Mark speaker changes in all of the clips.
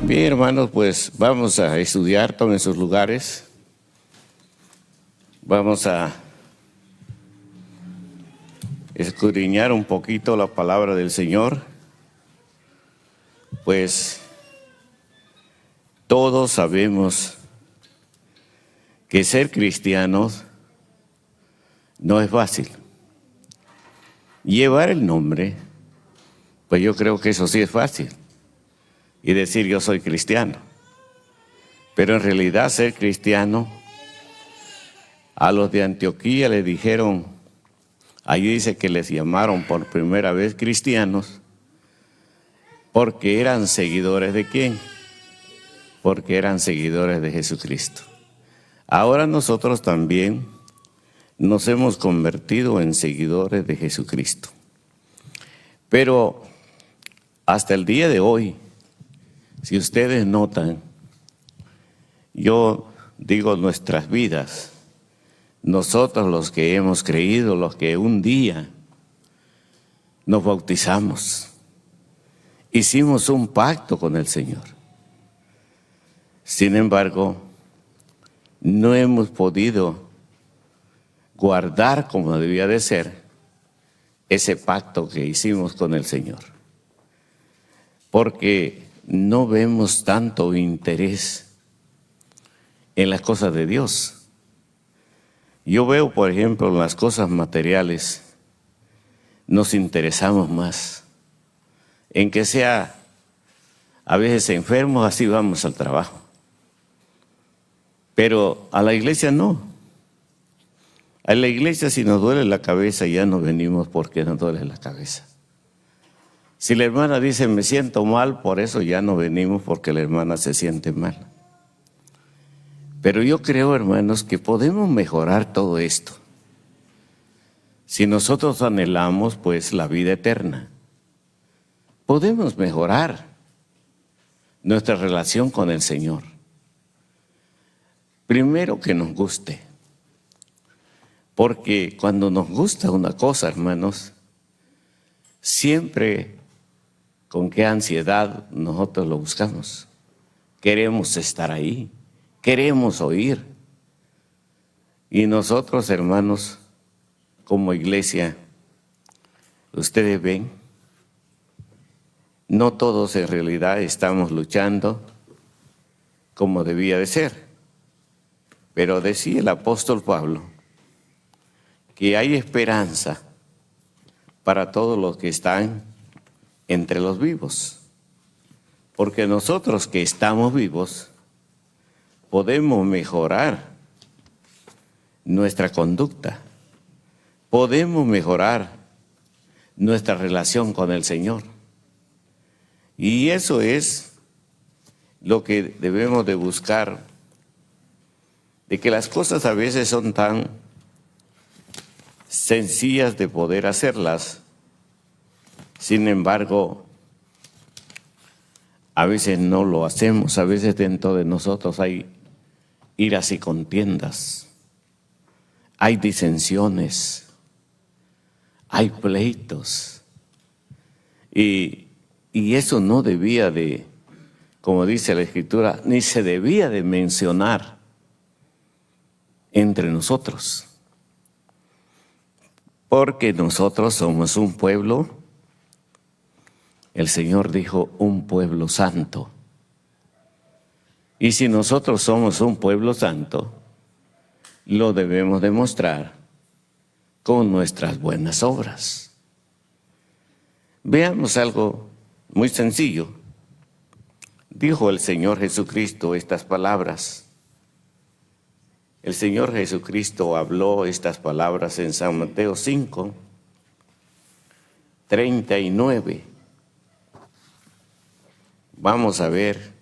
Speaker 1: Bien, hermanos, pues vamos a estudiar, tomen sus lugares. Vamos a escudriñar un poquito la palabra del Señor. Pues todos sabemos que ser cristianos no es fácil. Llevar el nombre, pues yo creo que eso sí es fácil. Y decir yo soy cristiano. Pero en realidad ser cristiano, a los de Antioquía le dijeron, allí dice que les llamaron por primera vez cristianos, porque eran seguidores ¿de quién? Porque eran seguidores de Jesucristo. Ahora nosotros también nos hemos convertido en seguidores de Jesucristo. Pero hasta el día de hoy, si ustedes notan, yo digo nuestras vidas, nosotros los que hemos creído, los que un día nos bautizamos, hicimos un pacto con el Señor. Sin embargo, no hemos podido guardar como debía de ser ese pacto que hicimos con el Señor. Porque no vemos tanto interés en las cosas de Dios. Yo veo, por ejemplo, en las cosas materiales, nos interesamos más. En que sea a veces enfermos, así vamos al trabajo. Pero a la iglesia no. A la iglesia si nos duele la cabeza ya no venimos porque nos duele la cabeza. Si la hermana dice me siento mal, por eso ya no venimos porque la hermana se siente mal. Pero yo creo, hermanos, que podemos mejorar todo esto. Si nosotros anhelamos, pues, la vida eterna, podemos mejorar nuestra relación con el Señor. Primero que nos guste. Porque cuando nos gusta una cosa, hermanos, siempre con qué ansiedad nosotros lo buscamos. Queremos estar ahí, queremos oír. Y nosotros, hermanos, como iglesia, ustedes ven, no todos en realidad estamos luchando como debía de ser. Pero decía el apóstol Pablo que hay esperanza para todos los que están entre los vivos. Porque nosotros que estamos vivos podemos mejorar nuestra conducta. Podemos mejorar nuestra relación con el Señor. Y eso es lo que debemos de buscar, de que las cosas a veces son tan sencillas de poder hacerlas. Sin embargo, a veces no lo hacemos, a veces dentro de nosotros hay iras y contiendas, hay disensiones, hay pleitos. Y eso no debía de, como dice la Escritura, ni se debía de mencionar entre nosotros. Porque nosotros somos un pueblo, el Señor dijo, un pueblo santo. Y si nosotros somos un pueblo santo, lo debemos demostrar con nuestras buenas obras. Veamos algo muy sencillo. Dijo el Señor Jesucristo estas palabras. El Señor Jesucristo habló estas palabras en San Mateo 5, 39. Vamos a ver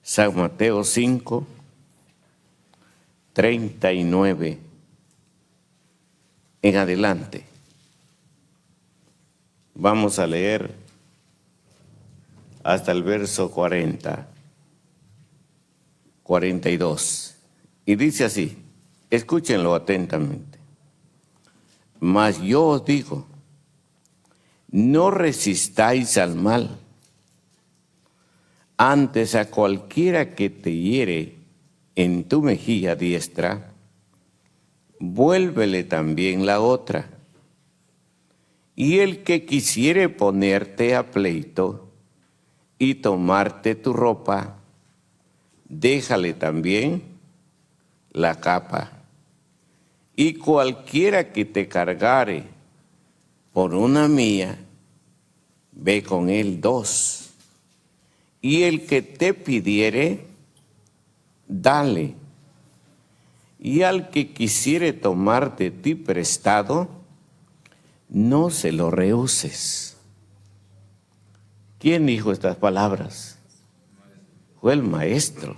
Speaker 1: San Mateo 5, 39 en adelante. Vamos a leer hasta el verso 40, 42. Y dice así, escúchenlo atentamente. Mas yo os digo, no resistáis al mal, Antes a cualquiera que te hiere en tu mejilla diestra, vuélvele también la otra. Y el que quisiere ponerte a pleito y tomarte tu ropa, déjale también la capa. Y cualquiera que te cargare por una mía, ve con él 2. Y el que te pidiere, dale. Y al que quisiere tomar de ti prestado, no se lo rehuses. ¿Quién dijo estas palabras? Fue el maestro.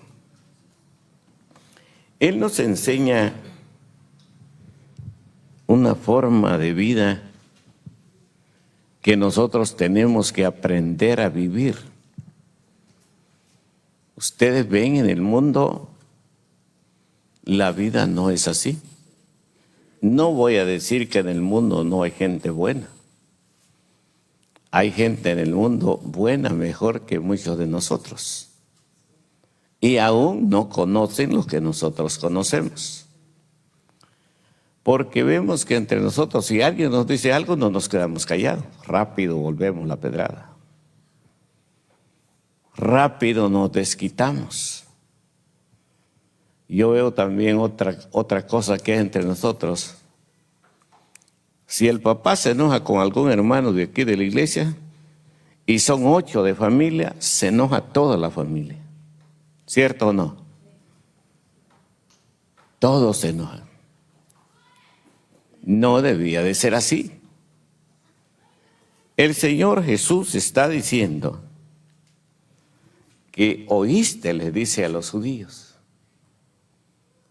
Speaker 1: Él nos enseña una forma de vida que nosotros tenemos que aprender a vivir. Ustedes ven en el mundo, la vida no es así. No voy a decir que en el mundo no hay gente buena. Hay gente en el mundo buena, mejor que muchos de nosotros. Y aún no conocen lo que nosotros conocemos. Porque vemos que entre nosotros, si alguien nos dice algo, no nos quedamos callados. Rápido volvemos la pedrada. Rápido nos desquitamos. Yo veo también otra cosa que es entre nosotros. Si el papá se enoja con algún hermano de aquí de la iglesia, y son 8 de familia, se enoja toda la familia. ¿Cierto o no? Todos se enojan. No debía de ser así. El Señor Jesús está diciendo que oíste, les dice a los judíos.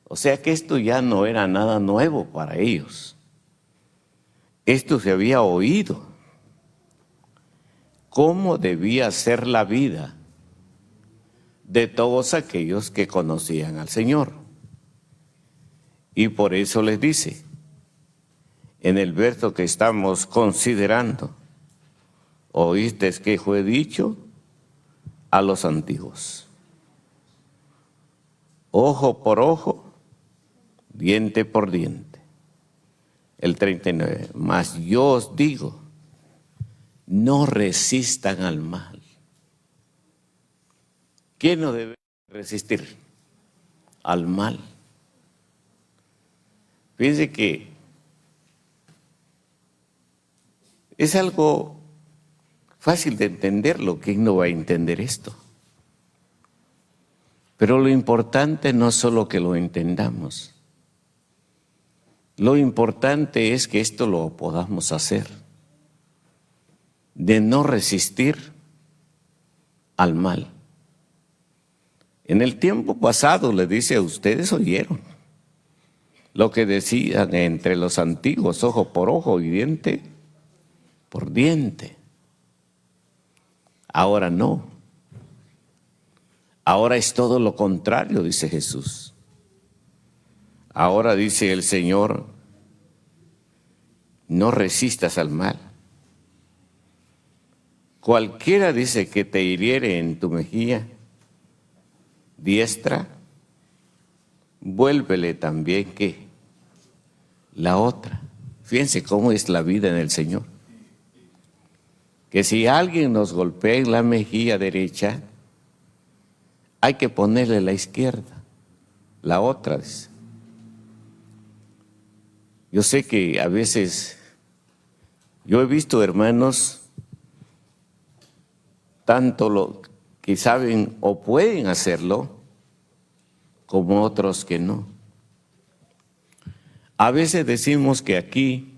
Speaker 1: O sea que esto ya no era nada nuevo para ellos. Esto se había oído. ¿Cómo debía ser la vida de todos aquellos que conocían al Señor? Y por eso les dice, en el verso que estamos considerando, oíste que fue dicho a los antiguos: ojo por ojo, diente por diente. El 39, mas yo os digo, no resistan al mal. ¿Quién no debe resistir al mal? Fíjense que es algo fácil de entenderlo. ¿Quién no va a entender esto? Pero lo importante no es solo que lo entendamos. Lo importante es que esto lo podamos hacer, de no resistir al mal. En el tiempo pasado, le dice, a ustedes oyeron lo que decían entre los antiguos, ojo por ojo y diente por diente. Ahora no. Ahora es todo lo contrario, dice Jesús. Ahora dice el Señor, no resistas al mal. Cualquiera, dice, que te hiriere en tu mejilla diestra, vuélvele también, ¿qué? La otra. Fíjense cómo es la vida en el Señor. Que si alguien nos golpea en la mejilla derecha, hay que ponerle la izquierda, la otra, dice. Yo sé que a veces, yo he visto hermanos, tanto lo que saben o pueden hacerlo, como otros que no. A veces decimos que aquí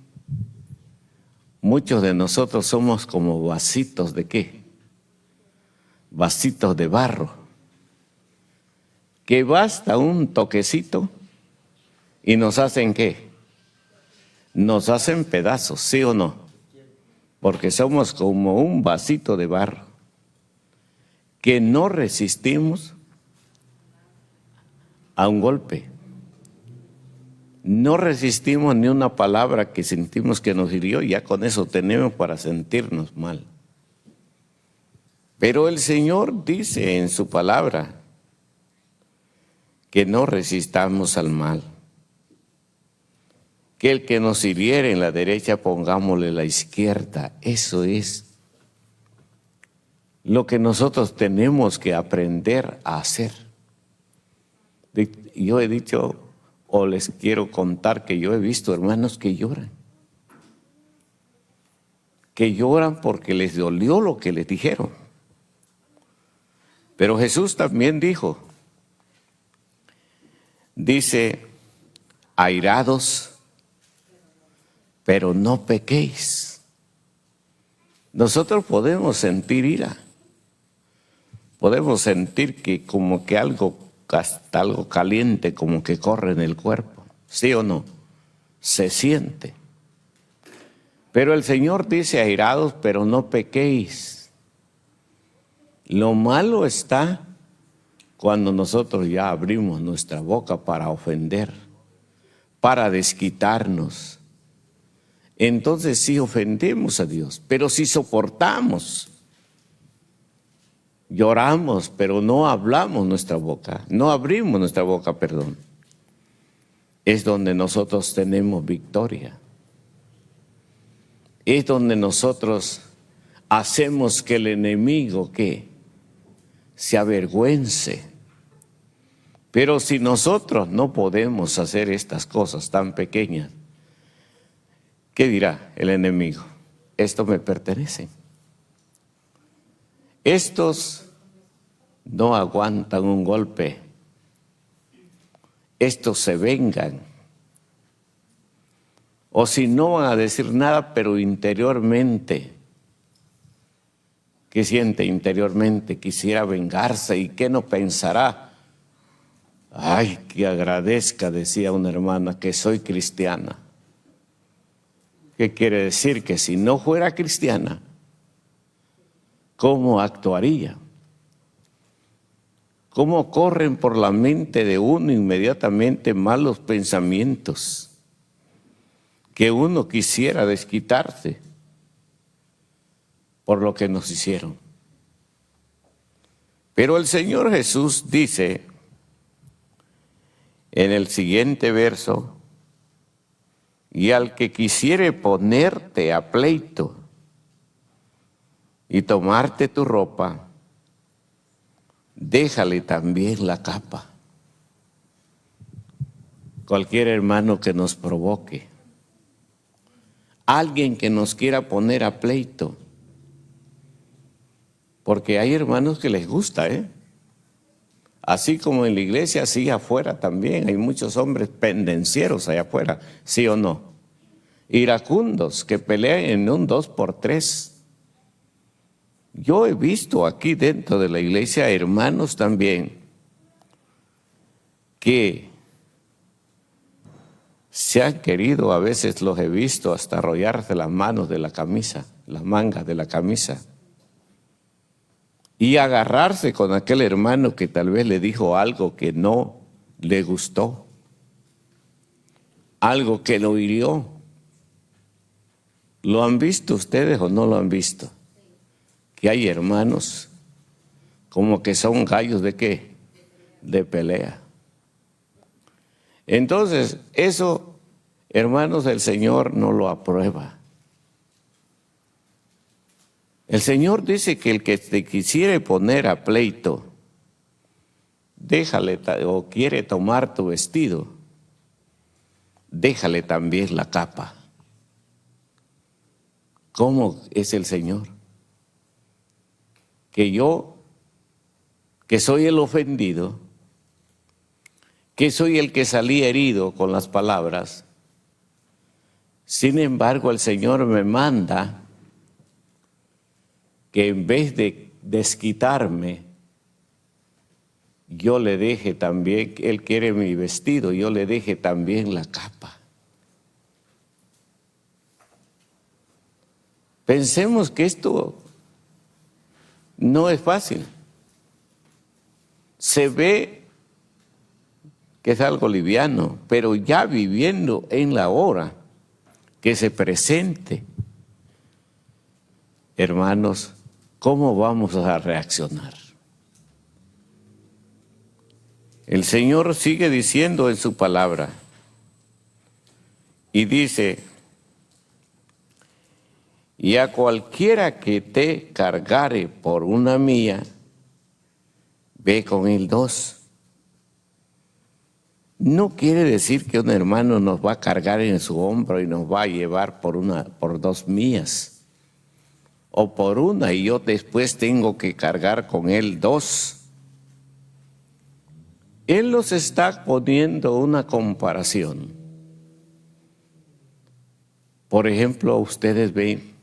Speaker 1: muchos de nosotros somos como vasitos de ¿qué? Vasitos de barro, que basta un toquecito y nos hacen ¿qué? Nos hacen pedazos, ¿sí o no? Porque somos como un vasito de barro, que no resistimos a un golpe. No resistimos ni una palabra que sentimos que nos hirió, y ya con eso tenemos para sentirnos mal. Pero el Señor dice en su palabra que no resistamos al mal, que el que nos hiriere en la derecha pongámosle la izquierda. Eso es lo que nosotros tenemos que aprender a hacer. Yo he dicho, o les quiero contar, que yo he visto hermanos que lloran porque les dolió lo que les dijeron. Pero Jesús también dice, airados, pero no pequéis. Nosotros podemos sentir ira, podemos sentir que como que hasta algo caliente como que corre en el cuerpo, ¿sí o no? Se siente. Pero el Señor dice, airados, pero no pequéis. Lo malo está cuando nosotros ya abrimos nuestra boca para ofender, para desquitarnos. Entonces sí ofendemos a Dios, pero si soportamos, lloramos, pero no hablamos nuestra boca, no abrimos nuestra boca, perdón, es donde nosotros tenemos victoria. Es donde nosotros hacemos que el enemigo se avergüence. Pero si nosotros no podemos hacer estas cosas tan pequeñas, ¿qué dirá el enemigo? Esto me pertenece. Estos no aguantan un golpe. Estos se vengan. O si no van a decir nada, pero interiormente, ¿qué siente interiormente? Quisiera vengarse, ¿y qué no pensará? Ay, que agradezca, decía una hermana, que soy cristiana. ¿Qué quiere decir? Que si no fuera cristiana, ¿cómo actuaría? ¿Cómo corren por la mente de uno inmediatamente malos pensamientos? Que uno quisiera desquitarse por lo que nos hicieron. Pero el Señor Jesús dice en el siguiente verso, y al que quisiere ponerte a pleito y tomarte tu ropa, déjale también la capa. Cualquier hermano que nos provoque, alguien que nos quiera poner a pleito, porque hay hermanos que les gusta, así como en la iglesia, así afuera también, hay muchos hombres pendencieros allá afuera, ¿sí o no? Iracundos que pelean en un 2x3. Yo he visto aquí dentro de la iglesia hermanos también que se han querido, a veces los he visto hasta arrollarse las manos de la camisa, las mangas de la camisa, y agarrarse con aquel hermano que tal vez le dijo algo que no le gustó, algo que lo hirió. ¿Lo han visto ustedes o no lo han visto? Que hay hermanos como que son gallos de ¿qué? De pelea. Entonces, eso, hermanos, el Señor no lo aprueba. El Señor dice que el que te quisiere poner a pleito, déjale, o quiere tomar tu vestido, déjale también la capa. ¿Cómo es el Señor? Que yo, que soy el ofendido, que soy el que salí herido con las palabras, sin embargo el Señor me manda que en vez de desquitarme, yo le deje también, Él quiere mi vestido, yo le deje también la capa. Pensemos que esto no es fácil. Se ve que es algo liviano, pero ya viviendo en la hora que se presente, hermanos, ¿cómo vamos a reaccionar? El Señor sigue diciendo en su palabra y dice: y a cualquiera que te cargare por una mía, ve con él 2. No quiere decir que un hermano nos va a cargar en su hombro y nos va a llevar por 2 mías, o por una y yo después tengo que cargar con él 2. Él nos está poniendo una comparación. Por ejemplo, ustedes ven,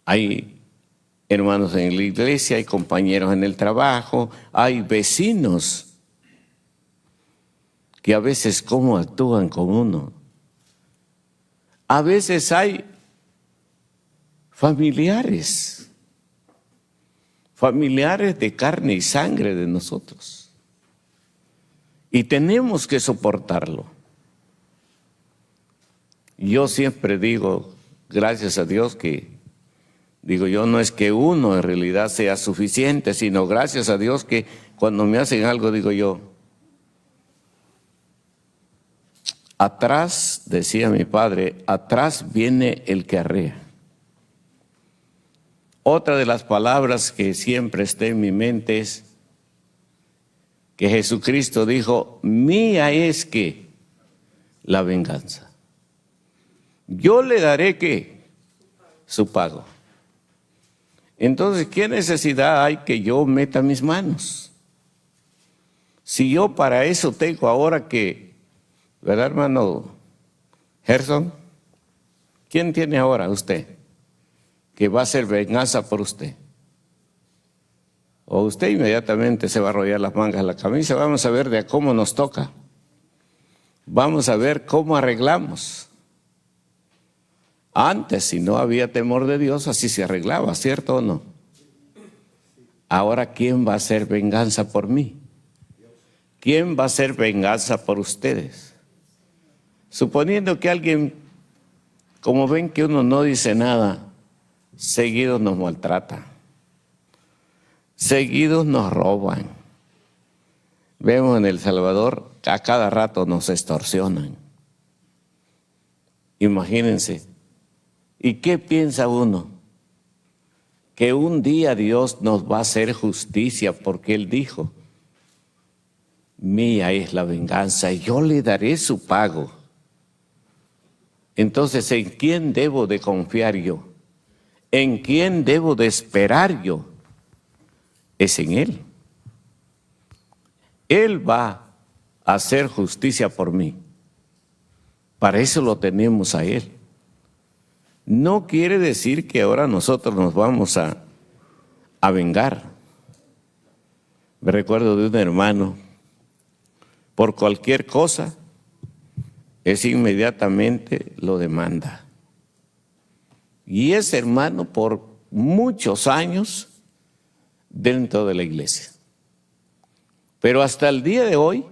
Speaker 1: hay hermanos en la iglesia, hay compañeros en el trabajo, hay vecinos que a veces cómo actúan con uno. A veces hay familiares de carne y sangre de nosotros. Y tenemos que soportarlo. Yo siempre digo, gracias a Dios digo yo, no es que uno en realidad sea suficiente, sino gracias a Dios que cuando me hacen algo, digo yo, atrás, decía mi padre, atrás viene el que arrea. Otra de las palabras que siempre está en mi mente es que Jesucristo dijo: mía es que la venganza. Yo le daré ¿qué? Su pago. Entonces, ¿qué necesidad hay que yo meta mis manos? Si yo para eso tengo ahora que, ¿verdad, hermano Gerson? ¿Quién tiene ahora usted que va a hacer venganza por usted? O usted inmediatamente se va a arrollar las mangas de la camisa. Vamos a ver de cómo nos toca. Vamos a ver cómo arreglamos. Antes, si no había temor de Dios, así se arreglaba, ¿cierto o no? Ahora, ¿quién va a hacer venganza por mí? ¿Quién va a hacer venganza por ustedes? Suponiendo que alguien, como ven que uno no dice nada, seguido nos maltrata, seguidos nos roban. Vemos en El Salvador, a cada rato nos extorsionan. Imagínense. ¿Y qué piensa uno? Que un día Dios nos va a hacer justicia porque Él dijo: mía es la venganza y yo le daré su pago. Entonces, ¿en quién debo de confiar yo? ¿En quién debo de esperar yo? Es en Él. Él va a hacer justicia por mí. Para eso lo tenemos a Él. No quiere decir que ahora nosotros nos vamos a vengar. Me recuerdo de un hermano, por cualquier cosa, es inmediatamente lo demanda. Y ese hermano por muchos años dentro de la iglesia. Pero hasta el día de hoy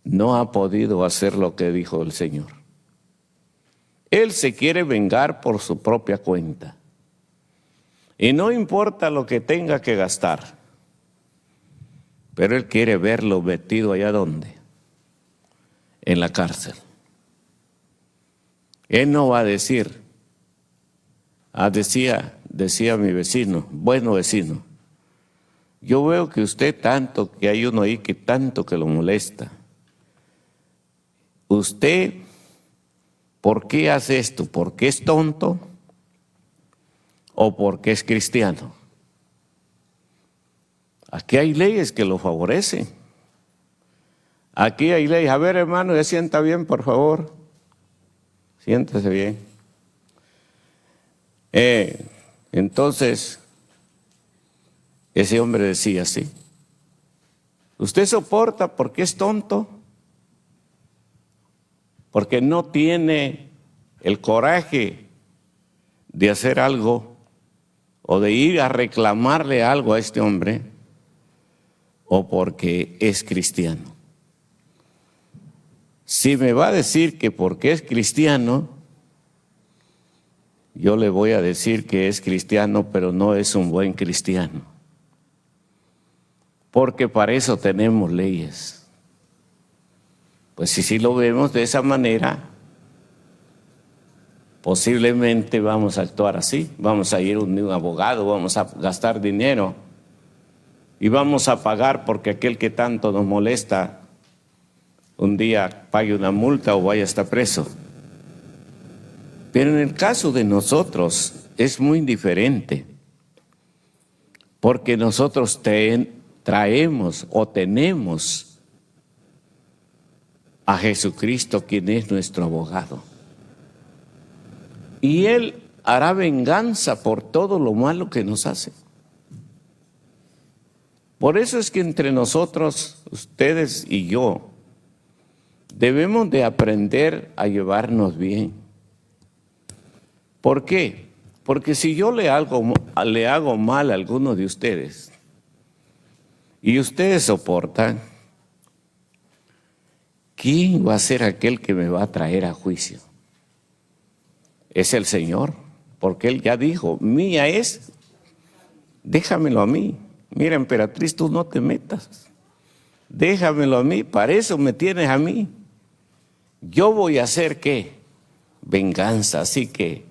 Speaker 1: no ha podido hacer lo que dijo el Señor. Él se quiere vengar por su propia cuenta. Y no importa lo que tenga que gastar. Pero él quiere verlo metido allá donde, en la cárcel. Él no va a decir, decía mi vecino, bueno vecino, yo veo que usted tanto, que hay uno ahí que tanto que lo molesta. Usted, ¿por qué hace esto? ¿Porque es tonto o porque es cristiano? Aquí hay leyes que lo favorecen. Aquí hay leyes. A ver, hermano, ya sienta bien, por favor. Siéntese bien. Entonces, ese hombre decía así: ¿usted soporta porque es tonto? Porque no tiene el coraje de hacer algo o de ir a reclamarle algo a este hombre, o porque es cristiano. Si me va a decir que porque es cristiano, yo le voy a decir que es cristiano, pero no es un buen cristiano. Porque para eso tenemos leyes. Pues si lo vemos de esa manera, posiblemente vamos a actuar así. Vamos a ir a un abogado, vamos a gastar dinero y vamos a pagar porque aquel que tanto nos molesta un día pague una multa o vaya a estar preso. Pero en el caso de nosotros es muy diferente, porque nosotros traemos o tenemos a Jesucristo, quien es nuestro abogado. Y Él hará venganza por todo lo malo que nos hace. Por eso es que entre nosotros, ustedes y yo, debemos de aprender a llevarnos bien. ¿Por qué? Porque si yo le hago mal a alguno de ustedes y ustedes soportan, ¿quién va a ser aquel que me va a traer a juicio? Es el Señor, porque Él ya dijo, mía es, déjamelo a mí. Mira, emperatriz, tú no te metas. Déjamelo a mí, para eso me tienes a mí. Yo voy a hacer, ¿qué? Venganza, así que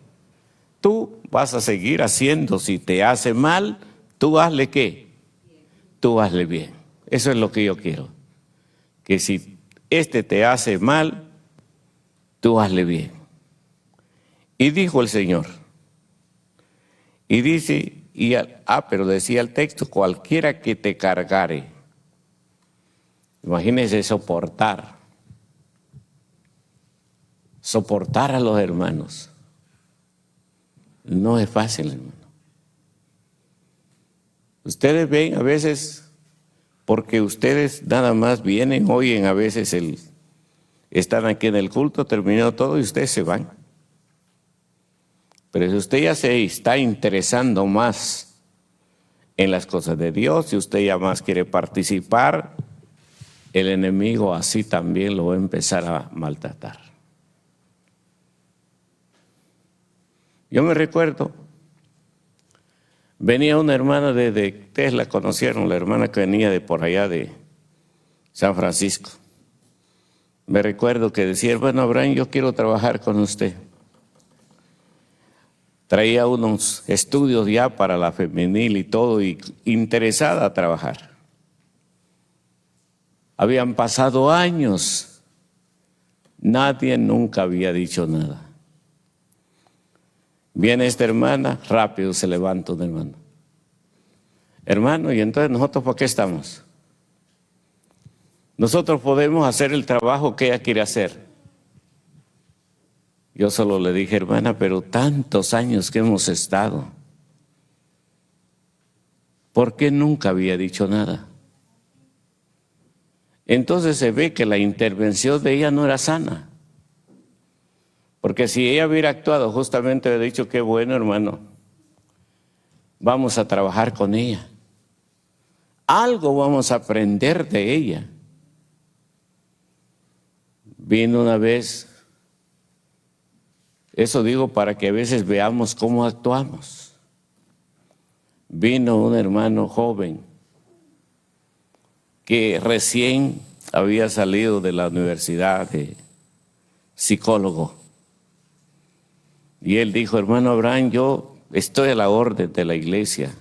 Speaker 1: tú vas a seguir haciendo. Si te hace mal, tú hazle ¿qué? Tú hazle bien. Eso es lo que yo quiero. Que si te hace mal, tú hazle bien. Y dijo el Señor. Y dice, pero decía el texto, cualquiera que te cargare. Imagínense soportar a los hermanos. No es fácil, hermano. Ustedes ven a veces, porque ustedes nada más vienen, oyen a veces están aquí en el culto, terminó todo y ustedes se van. Pero si usted ya se está interesando más en las cosas de Dios, si usted ya más quiere participar, el enemigo así también lo va a empezar a maltratar. Yo me recuerdo, venía una hermana ustedes la conocieron, la hermana que venía de por allá de San Francisco. Me recuerdo que decía, hermano Abraham, yo quiero trabajar con usted. Traía unos estudios ya para la femenil y todo, y interesada a trabajar. Habían pasado años, nadie nunca había dicho nada. Viene esta hermana, rápido se levanta un hermano. Hermano, ¿y entonces nosotros por qué estamos? Nosotros podemos hacer el trabajo que ella quiere hacer. Yo solo le dije, hermana, pero tantos años que hemos estado, ¿por qué nunca había dicho nada? Entonces se ve que la intervención de ella no era sana. Porque si ella hubiera actuado, justamente hubiera dicho, qué bueno, hermano, vamos a trabajar con ella. Algo vamos a aprender de ella. Vino una vez, eso digo para que a veces veamos cómo actuamos. Vino un hermano joven que recién había salido de la universidad de psicólogo. Y él dijo, hermano Abraham, yo estoy a la orden de la iglesia.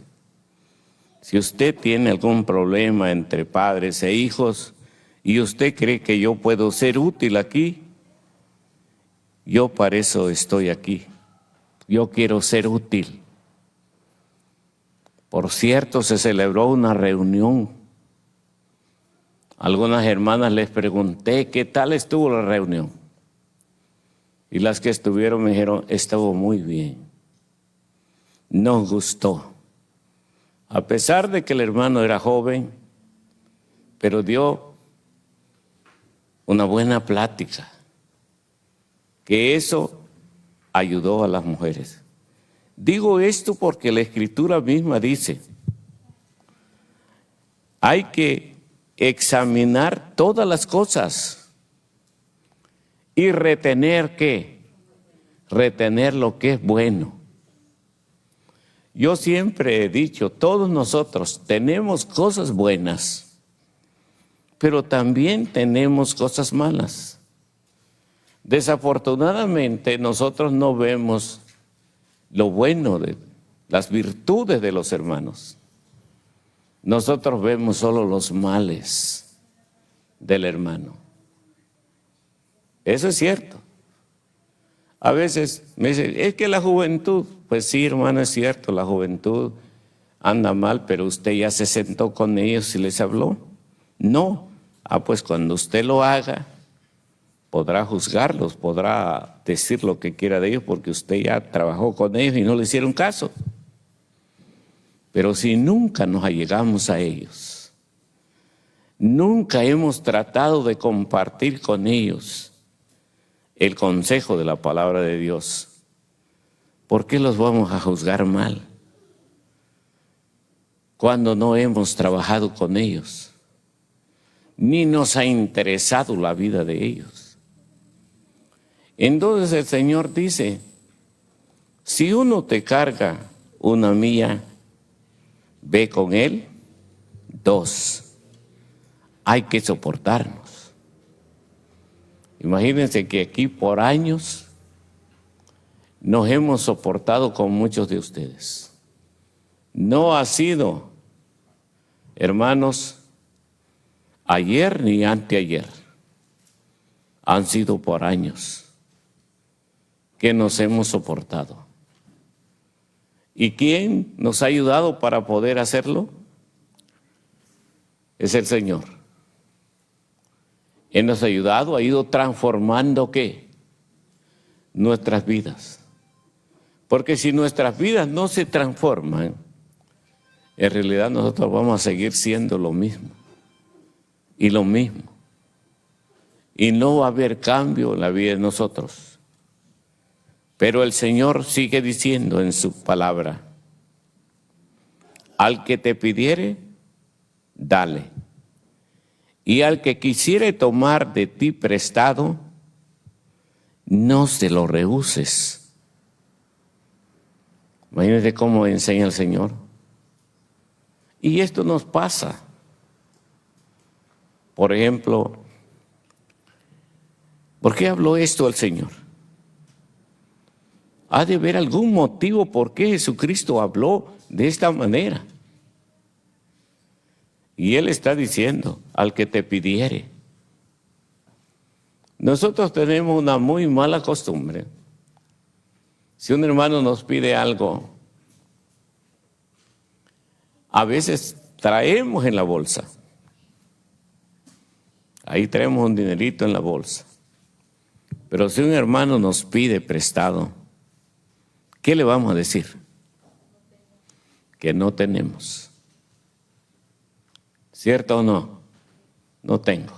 Speaker 1: Si usted tiene algún problema entre padres e hijos y usted cree que yo puedo ser útil aquí, yo para eso estoy aquí. Yo quiero ser útil. Por cierto, se celebró una reunión. Algunas hermanas les pregunté, ¿qué tal estuvo la reunión? Y las que estuvieron me dijeron, estuvo muy bien. Nos gustó. A pesar de que el hermano era joven, pero dio una buena plática. Que eso ayudó a las mujeres. Digo esto porque la Escritura misma dice, hay que examinar todas las cosas y retener ¿qué? retener lo que es bueno. Yo siempre he dicho, todos nosotros tenemos cosas buenas, pero también tenemos cosas malas. Desafortunadamente, nosotros no vemos lo bueno de las virtudes de los hermanos. Nosotros vemos solo los males del hermano. Eso es cierto. A veces me dicen, es que la juventud, pues sí, hermano, es cierto, la juventud anda mal, pero usted ya se sentó con ellos y les habló. No. Pues cuando usted lo haga, podrá juzgarlos, podrá decir lo que quiera de ellos, porque usted ya trabajó con ellos y no le hicieron caso. Pero si nunca nos allegamos a ellos, nunca hemos tratado de compartir con ellos el consejo de la palabra de Dios, ¿por qué los vamos a juzgar mal cuando no hemos trabajado con ellos? Ni nos ha interesado la vida de ellos. Entonces el Señor dice, si uno te carga una milla, ve con él 2. Hay que soportarnos. Imagínense que aquí por años nos hemos soportado con muchos de ustedes. No ha sido, hermanos, ayer ni anteayer. Han sido por años que nos hemos soportado. ¿Y quién nos ha ayudado para poder hacerlo? Es el Señor. Él nos ha ayudado, ha ido transformando ¿qué? Nuestras vidas. Porque si nuestras vidas no se transforman, en realidad nosotros vamos a seguir siendo lo mismo. Y lo mismo. Y no va a haber cambio en la vida de nosotros. Pero el Señor sigue diciendo en su palabra, al que te pidiere, dale. Y al que quisiere tomar de ti prestado, no se lo rehuses. Imagínense cómo enseña el Señor. Y esto nos pasa. Por ejemplo, ¿por qué habló esto el Señor? Ha de haber algún motivo por qué Jesucristo habló de esta manera. Y Él está diciendo, al que te pidiere. Nosotros tenemos una muy mala costumbre. Si un hermano nos pide algo, a veces traemos en la bolsa. Ahí traemos un dinerito en la bolsa. Pero si un hermano nos pide prestado, ¿qué le vamos a decir? Que no tenemos. ¿Cierto o no? No tengo.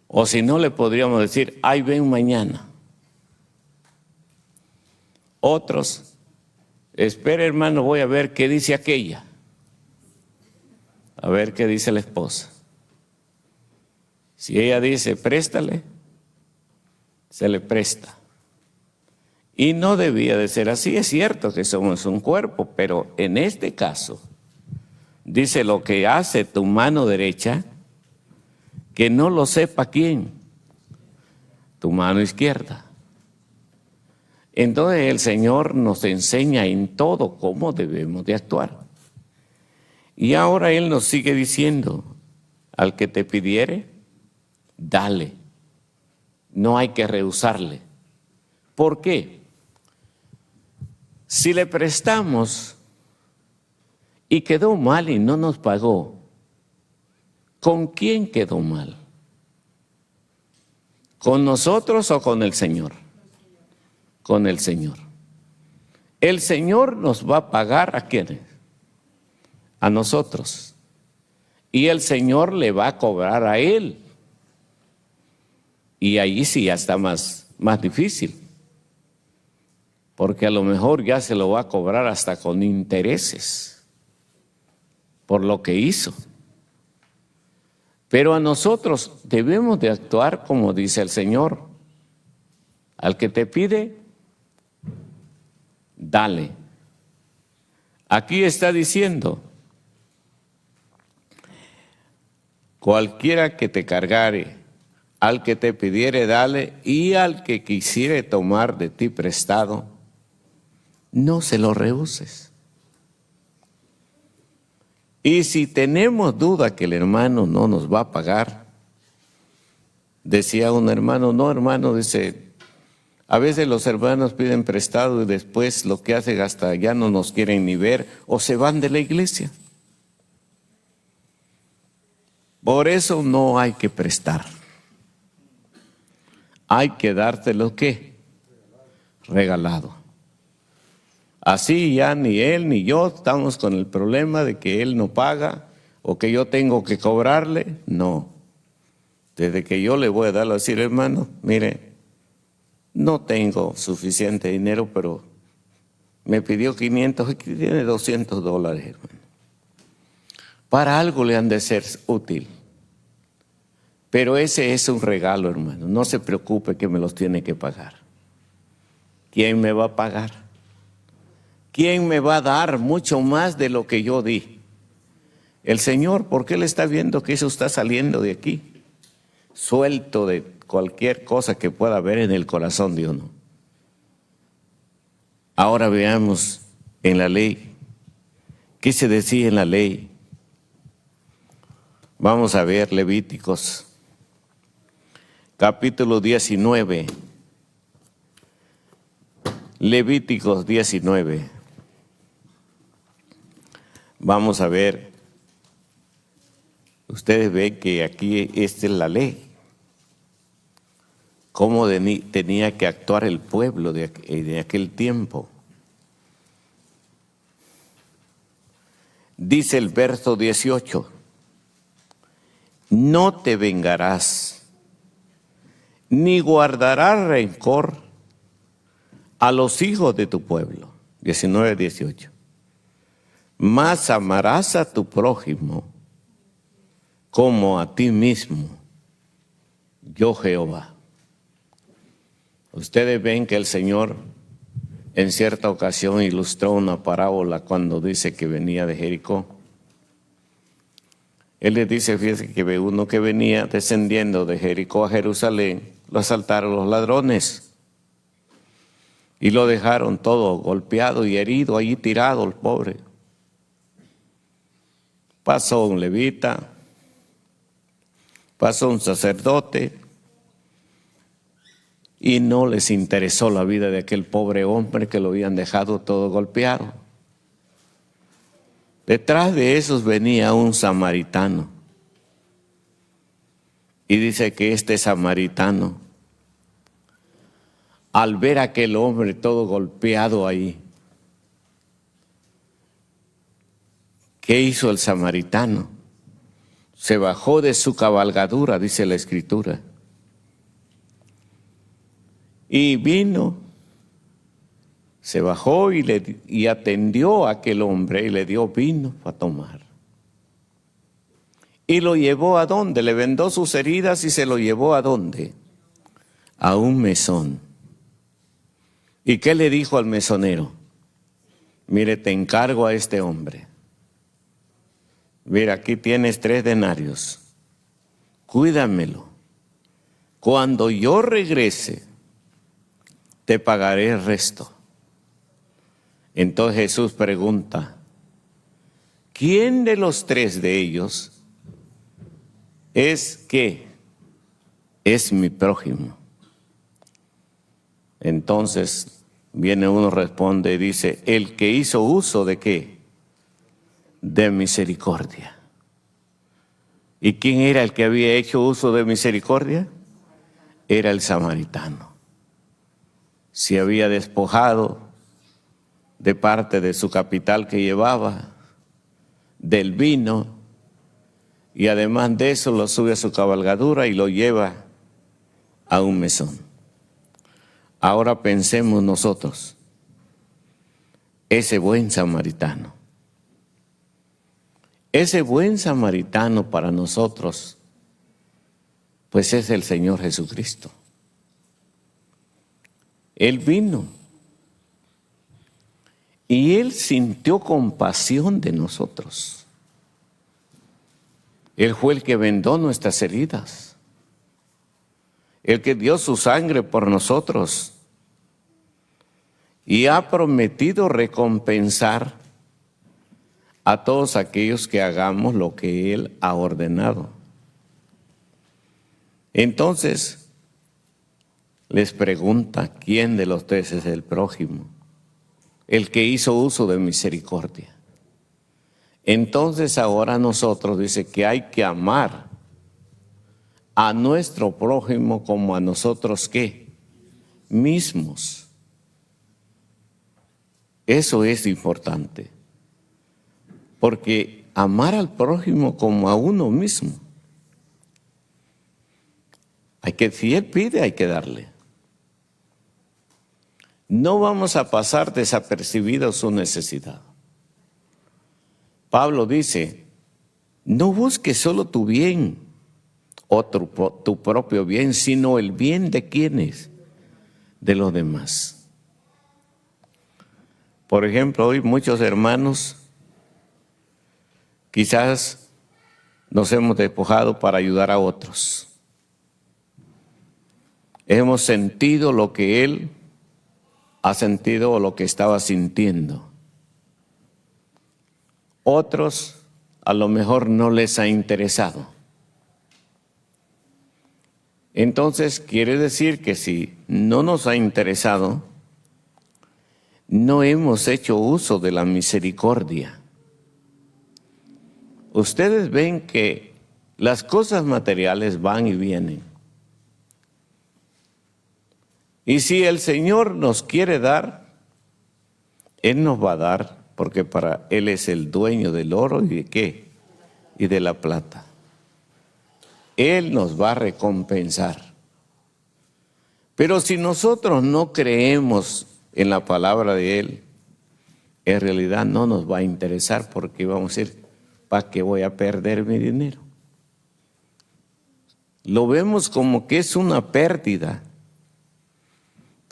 Speaker 1: O si no, le podríamos decir, ahí ven mañana. Otros, espera hermano, voy a ver qué dice aquella. A ver qué dice la esposa. Si ella dice, préstale, se le presta. Y no debía de ser así. Es cierto que somos un cuerpo, pero en este caso, dice lo que hace tu mano derecha, que no lo sepa quién, tu mano izquierda. Entonces el Señor nos enseña en todo cómo debemos de actuar. Y ahora Él nos sigue diciendo, al que te pidiere, dale. No hay que rehusarle. ¿Por qué? Si le prestamos y quedó mal y no nos pagó, ¿con quién quedó mal? ¿Con nosotros o con el Señor? Con el Señor. El Señor nos va a pagar ¿a quiénes? A nosotros. Y el Señor le va a cobrar a Él. Y ahí sí ya está más difícil. Porque a lo mejor ya se lo va a cobrar hasta con intereses por lo que hizo. Pero a nosotros debemos de actuar como dice el Señor. Al que te pide, dale. Aquí está diciendo, cualquiera que te cargare, al que te pidiere, dale, y al que quisiere tomar de ti prestado, no se lo rehuses. Y si tenemos duda que el hermano no nos va a pagar, decía un hermano, no hermano, dice, a veces los hermanos piden prestado y después lo que hacen hasta ya no nos quieren ni ver o se van de la iglesia. Por eso no hay que prestar. Hay que dártelo, ¿qué? Regalado. Así ya ni él ni yo estamos con el problema de que él no paga o que yo tengo que cobrarle. No. Desde que yo le voy a darlo así, hermano, mire, no tengo suficiente dinero, pero me pidió 500 y tiene $200, hermano. Para algo le han de ser útil. Pero ese es un regalo, hermano. No se preocupe que me los tiene que pagar. ¿Quién me va a pagar? ¿Quién me va a dar mucho más de lo que yo di? El Señor, porque Él está viendo que eso está saliendo de aquí, suelto de cualquier cosa que pueda haber en el corazón de uno. Ahora veamos en la ley. ¿Qué se decía en la ley? Vamos a ver Levíticos, capítulo 19. Levíticos 19. Vamos a ver. Ustedes ven que aquí esta es la ley. Cómo tenía que actuar el pueblo de aquel tiempo. Dice el verso 18. No te vengarás, ni guardarás rencor a los hijos de tu pueblo. 19, 18. Mas amarás a tu prójimo como a ti mismo, yo Jehová. Ustedes ven que el Señor en cierta ocasión ilustró una parábola cuando dice que venía de Jericó. Él les dice, fíjense que ve uno que venía descendiendo de Jericó a Jerusalén, lo asaltaron los ladrones y lo dejaron todo golpeado y herido, allí tirado el pobre. Pasó un levita, pasó un sacerdote y no les interesó la vida de aquel pobre hombre que lo habían dejado todo golpeado. Detrás de esos venía un samaritano. Y dice que este samaritano, al ver a aquel hombre todo golpeado ahí, ¿qué hizo el samaritano? Se bajó de su cabalgadura, dice la Escritura, y vino, se bajó y atendió a aquel hombre y le dio vino para tomar. Y lo llevó ¿a dónde? Le vendó sus heridas y se lo llevó ¿a dónde? A un mesón. ¿Y qué le dijo al mesonero? Mire, te encargo a este hombre. Mira, aquí tienes 3 denarios. Cuídamelo. Cuando yo regrese, te pagaré el resto. Entonces Jesús pregunta, ¿quién de los 3 de ellos es qué? Es mi prójimo. Entonces viene uno, responde y dice, el que hizo uso de qué? De misericordia. ¿Y quién era el que había hecho uso de misericordia? Era el samaritano. Se había despojado de parte de su capital que llevaba, del vino, y además de eso lo sube a su cabalgadura y lo lleva a un mesón. Ahora pensemos nosotros, ese buen samaritano para nosotros, pues es el Señor Jesucristo. Él vino y Él sintió compasión de nosotros. Él fue el que vendó nuestras heridas, el que dio su sangre por nosotros y ha prometido recompensar a todos aquellos que hagamos lo que Él ha ordenado. Entonces, les pregunta, ¿quién de los tres es el prójimo? El que hizo uso de misericordia. Entonces ahora nosotros dice que hay que amar a nuestro prójimo como a nosotros ¿qué? Mismos. Eso es importante. Porque amar al prójimo como a uno mismo. Si Él pide, hay que darle. No vamos a pasar desapercibido su necesidad. Pablo dice, no busques solo tu bien o tu propio bien, sino el bien de quienes, de los demás. Por ejemplo, hoy muchos hermanos quizás nos hemos despojado para ayudar a otros. Hemos sentido lo que Él ha sentido o lo que estaba sintiendo. Otros a lo mejor no les ha interesado. Entonces quiere decir que si no nos ha interesado, no hemos hecho uso de la misericordia. Ustedes ven que las cosas materiales van y vienen. Y si el Señor nos quiere dar, Él nos va a dar, porque para Él es el dueño del oro y de qué, y de la plata. Él nos va a recompensar. Pero si nosotros no creemos en la palabra de Él, en realidad no nos va a interesar, porque vamos a decir, ¿para qué voy a perder mi dinero? Lo vemos como que es una pérdida,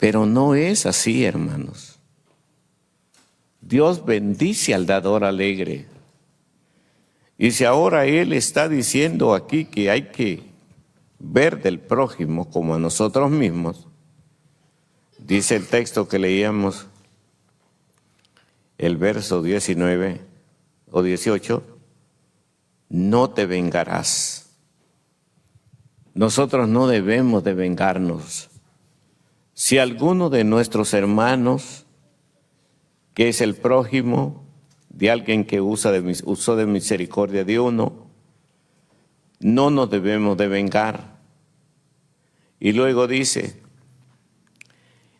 Speaker 1: pero no es así, hermanos. Dios bendice al dador alegre. Y si ahora Él está diciendo aquí que hay que ver del prójimo como a nosotros mismos, dice el texto que leíamos, el verso 19 o 18, no te vengarás. Nosotros no debemos de vengarnos. Si alguno de nuestros hermanos, que es el prójimo de alguien que usó de misericordia de uno, no nos debemos de vengar. Y luego dice,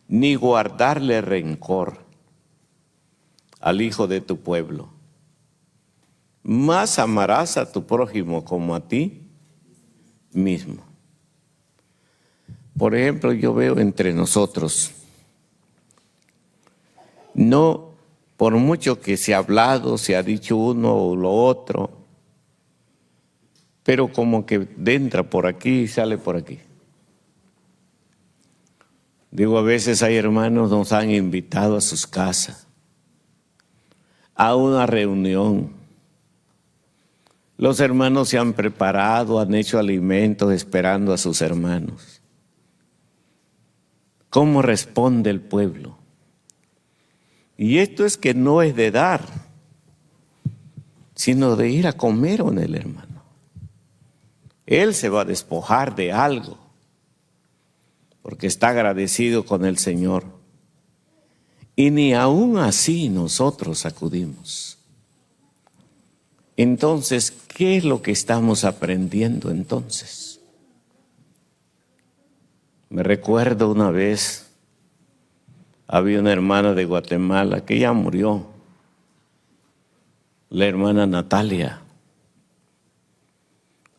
Speaker 1: ni guardarle rencor al hijo de tu pueblo. Más amarás a tu prójimo como a ti mismo. Por ejemplo, yo veo entre nosotros, no por mucho que se ha hablado, se ha dicho uno o lo otro, pero como que entra por aquí y sale por aquí. Digo, a veces hay hermanos que nos han invitado a sus casas, a una reunión. Los hermanos se han preparado, han hecho alimentos esperando a sus hermanos. ¿Cómo responde el pueblo? Y esto es que no es de dar, sino de ir a comer con el hermano. Él se va a despojar de algo, porque está agradecido con el Señor. Y ni aún así nosotros acudimos. Entonces, ¿qué es lo que estamos aprendiendo entonces? Me recuerdo una vez, había una hermana de Guatemala que ya murió, la hermana Natalia.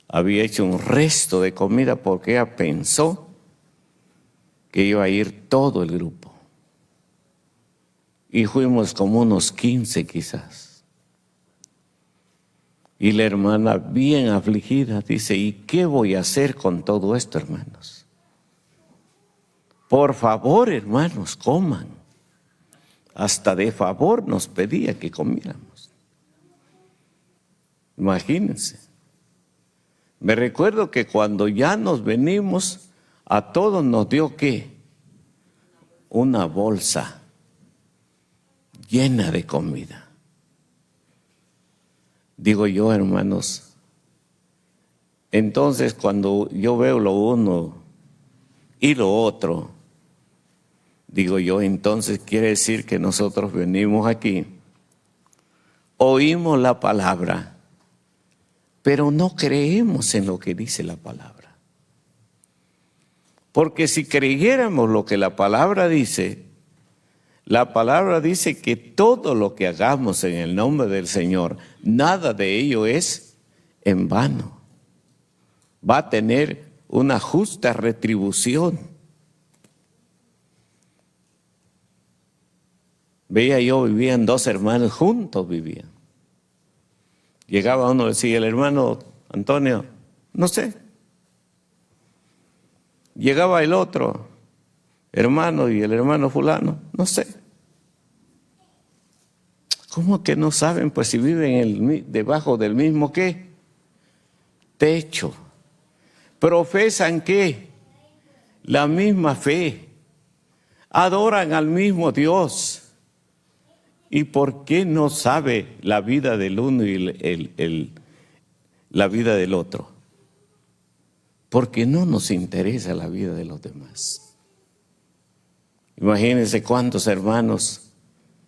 Speaker 1: Había hecho un resto de comida porque ella pensó que iba a ir todo el grupo. Y fuimos como unos 15 quizás. Y la hermana bien afligida dice, ¿y qué voy a hacer con todo esto, hermanos? Por favor, hermanos, coman. Hasta de favor nos pedía que comiéramos. Imagínense. Me recuerdo que cuando ya nos venimos, a todos nos dio ¿qué? Una bolsa llena de comida. Digo yo, hermanos, entonces cuando yo veo lo uno y lo otro, digo yo, entonces quiere decir que nosotros venimos aquí, oímos la palabra, pero no creemos en lo que dice la palabra. Porque si creyéramos lo que la palabra dice que todo lo que hagamos en el nombre del Señor, nada de ello es en vano. Va a tener una justa retribución. Veía yo, vivían dos hermanos juntos, vivían. Llegaba uno y decía, el hermano Antonio, no sé. Llegaba el otro hermano y el hermano fulano, no sé. ¿Cómo que no saben? Pues si viven debajo del mismo ¿qué? Techo. Profesan ¿qué? La misma fe. Adoran al mismo Dios. ¿Y por qué no sabe la vida del uno y la vida del otro? Porque no nos interesa la vida de los demás. Imagínense cuántos hermanos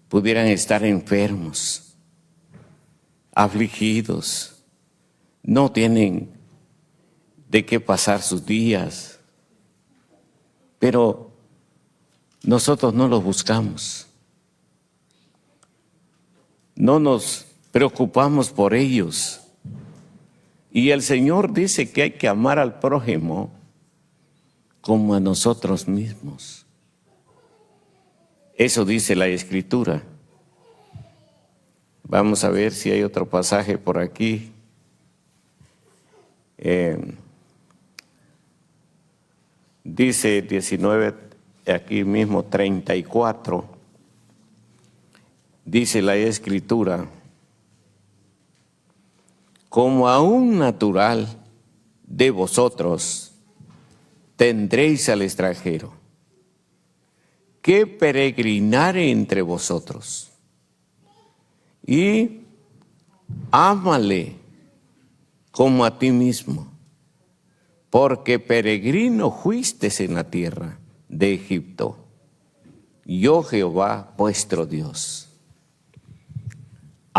Speaker 1: pudieran estar enfermos, afligidos, no tienen de qué pasar sus días, pero nosotros no los buscamos. No nos preocupamos por ellos. Y el Señor dice que hay que amar al prójimo como a nosotros mismos. Eso dice la Escritura. Vamos a ver si hay otro pasaje por aquí. Dice 19, aquí mismo 34. Dice la Escritura, como a un natural de vosotros tendréis al extranjero, que peregrinare entre vosotros, y ámale como a ti mismo, porque peregrino fuiste en la tierra de Egipto, yo Jehová vuestro Dios.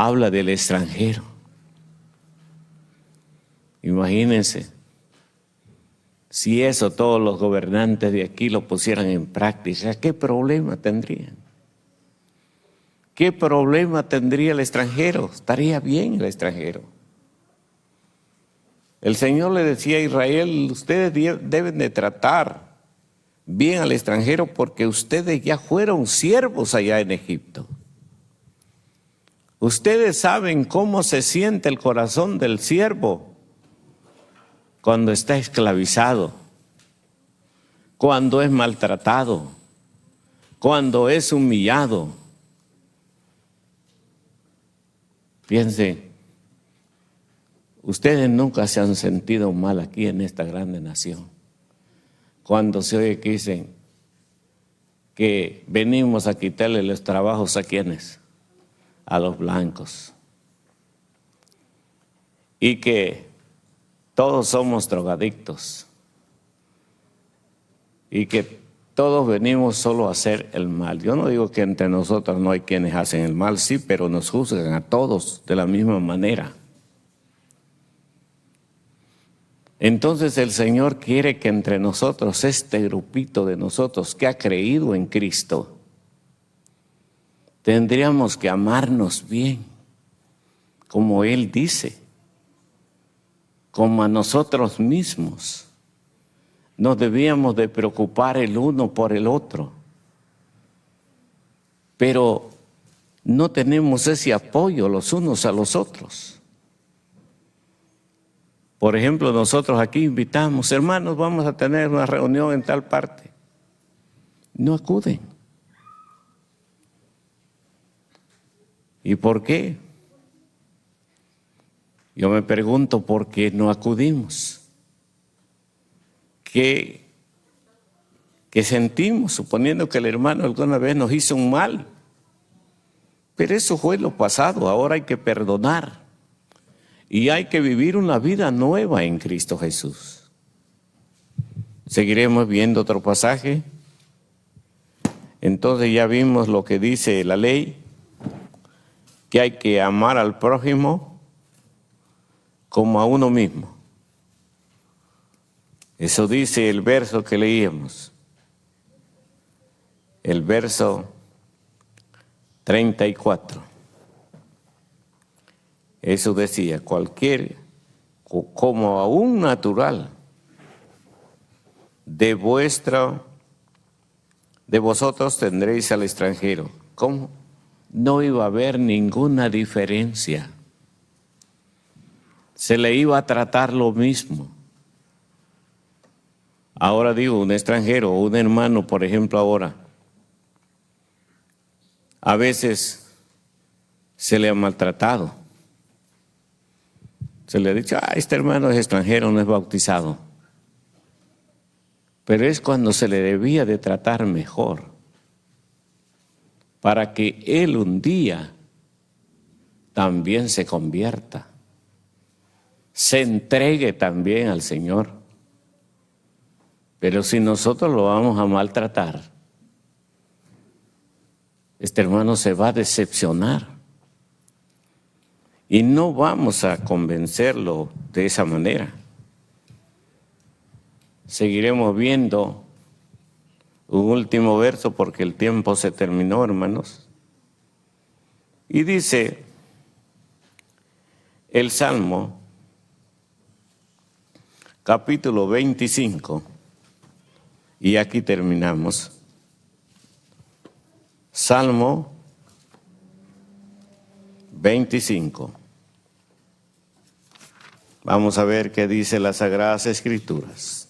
Speaker 1: Habla del extranjero. Imagínense, si eso todos los gobernantes de aquí lo pusieran en práctica, ¿qué problema tendrían? ¿Qué problema tendría el extranjero? Estaría bien el extranjero. El Señor le decía a Israel, ustedes deben de tratar bien al extranjero porque ustedes ya fueron siervos allá en Egipto. Ustedes saben cómo se siente el corazón del siervo cuando está esclavizado, cuando es maltratado, cuando es humillado. Piensen, ustedes nunca se han sentido mal aquí en esta grande nación. Cuando se oye que dicen que venimos a quitarle los trabajos a quienes, a los blancos, y que todos somos drogadictos y que todos venimos solo a hacer el mal. Yo no digo que entre nosotros no hay quienes hacen el mal, sí, pero nos juzgan a todos de la misma manera. Entonces el Señor quiere que entre nosotros, este grupito de nosotros que ha creído en Cristo, tendríamos que amarnos bien, como Él dice, como a nosotros mismos. Nos debíamos de preocupar el uno por el otro. Pero no tenemos ese apoyo los unos a los otros. Por ejemplo, nosotros aquí invitamos, hermanos, vamos a tener una reunión en tal parte. no acuden. ¿Y por qué? Yo me pregunto por qué no acudimos. ¿Qué sentimos, suponiendo que el hermano alguna vez nos hizo un mal? Pero eso fue lo pasado, ahora hay que perdonar. Y hay que vivir una vida nueva en Cristo Jesús. Seguiremos viendo otro pasaje. Entonces ya vimos lo que dice la ley, que hay que amar al prójimo como a uno mismo. Eso dice el verso que leíamos. El verso 34. Eso decía, como a un natural de vosotros tendréis al extranjero. ¿Cómo? No iba a haber ninguna diferencia. Se le iba a tratar lo mismo. Ahora digo, un extranjero o un hermano, por ejemplo, ahora, a veces se le ha maltratado. Se le ha dicho, este hermano es extranjero, no es bautizado. Pero es cuando se le debía de tratar mejor, para que él un día también se convierta, se entregue también al Señor. Pero si nosotros lo vamos a maltratar, este hermano se va a decepcionar. Y no vamos a convencerlo de esa manera. Seguiremos viendo un último verso porque el tiempo se terminó, hermanos. Y dice el Salmo, capítulo 25, y aquí terminamos. Salmo 25. Vamos a ver qué dice las Sagradas Escrituras.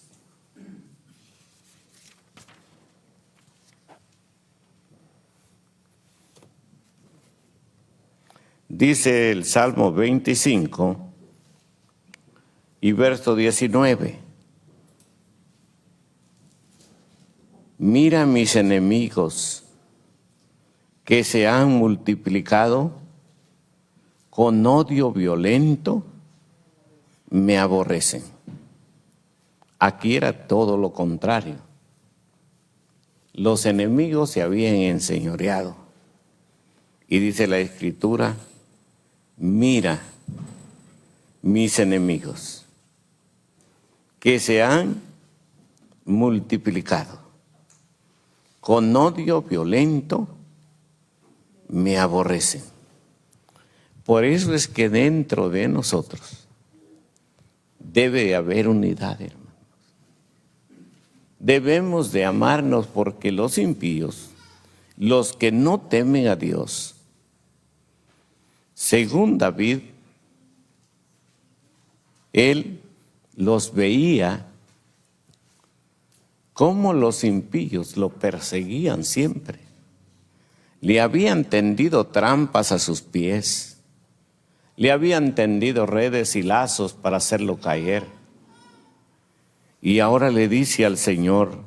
Speaker 1: Dice el Salmo 25 y verso 19. Mira mis enemigos que se han multiplicado, con odio violento me aborrecen. Aquí era todo lo contrario. Los enemigos se habían enseñoreado. Y dice la Escritura, mira mis enemigos que se han multiplicado, con odio violento me aborrecen. Por eso es que dentro de nosotros debe haber unidad, hermanos. Debemos de amarnos porque los impíos, los que no temen a Dios, según David, él los veía como los impíos lo perseguían siempre. Le habían tendido trampas a sus pies. Le habían tendido redes y lazos para hacerlo caer. Y ahora le dice al Señor,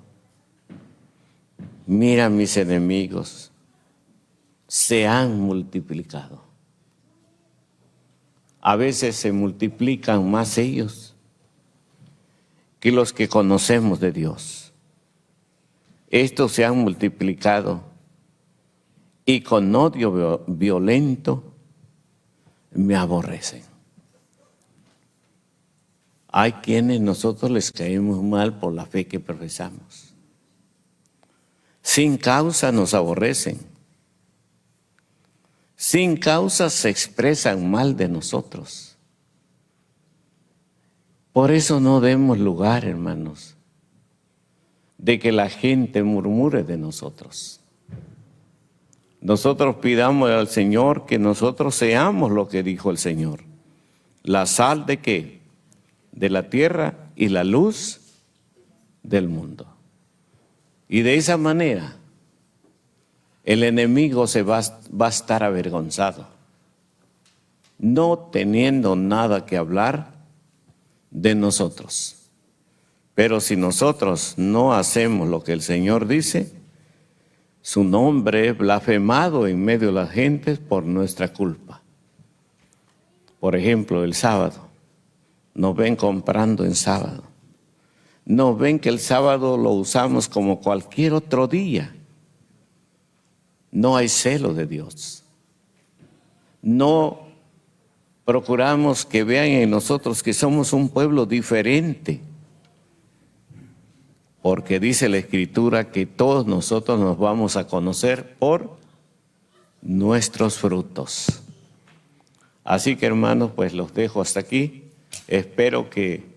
Speaker 1: mira mis enemigos, se han multiplicado. A veces se multiplican más ellos que los que conocemos de Dios. Estos se han multiplicado y con odio violento me aborrecen. Hay quienes nosotros les caemos mal por la fe que profesamos. Sin causa nos aborrecen. Sin causa se expresan mal de nosotros. Por eso no demos lugar, hermanos, de que la gente murmure de nosotros. Nosotros pidamos al Señor que nosotros seamos lo que dijo el Señor. ¿La sal de qué? De la tierra y la luz del mundo. Y de esa manera el enemigo va a estar avergonzado, no teniendo nada que hablar de nosotros. Pero si nosotros no hacemos lo que el Señor dice, su nombre es blasfemado en medio de las gentes por nuestra culpa. Por ejemplo, el sábado. Nos ven comprando en sábado. Nos ven que el sábado lo usamos como cualquier otro día. No hay celo de Dios. No procuramos que vean en nosotros que somos un pueblo diferente. Porque dice la Escritura que todos nosotros nos vamos a conocer por nuestros frutos. Así que, hermanos, pues los dejo hasta aquí. Espero que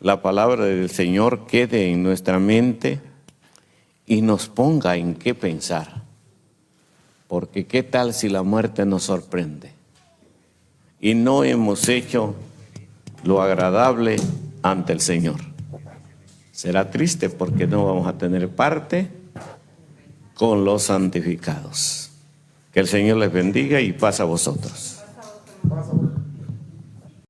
Speaker 1: la palabra del Señor quede en nuestra mente y nos ponga en qué pensar. Porque qué tal si la muerte nos sorprende y no hemos hecho lo agradable ante el Señor. Será triste porque no vamos a tener parte con los santificados. Que el Señor les bendiga y paz a vosotros.